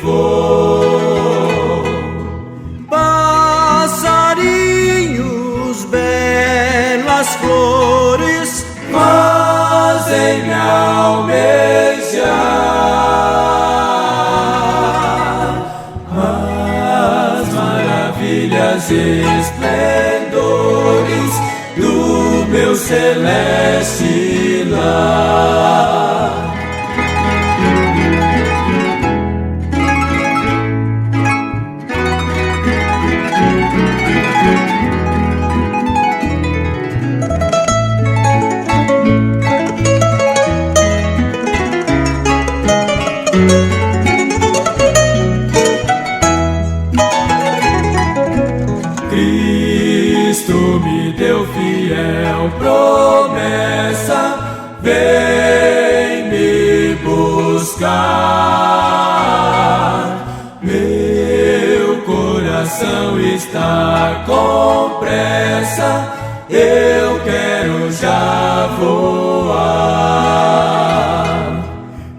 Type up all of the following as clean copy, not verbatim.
for. Passarinhos, belas flores, fazem-me almejar as maravilhas e esplendores do meu celeste lar. Cristo me deu fiel promessa, vem me buscar. Meu coração está com pressa, eu quero já voar.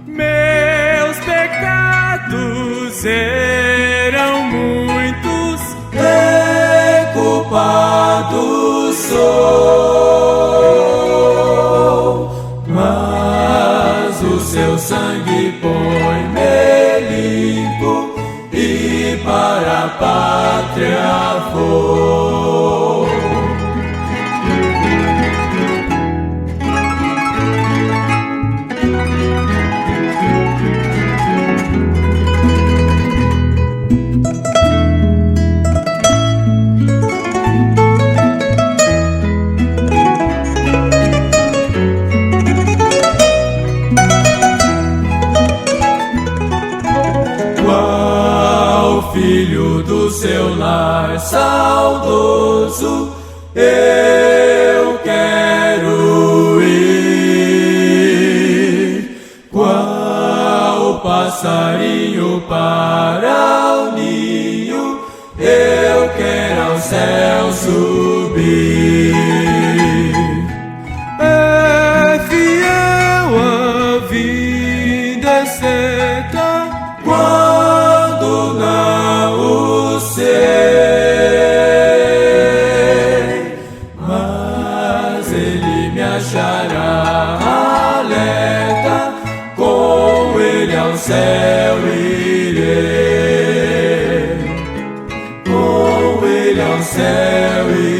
Meus pecados eram muitos, culpado sou, mas o seu sangue põe-me limpo e para a pátria vou. Filho do seu lar saudoso, eu quero ir. Qual passarinho para o ninho, eu quero ao céu subir. É fiel a vida certa, quando não o sei, mas ele me achará alerta, com ele ao céu irei, com ele ao céu irei.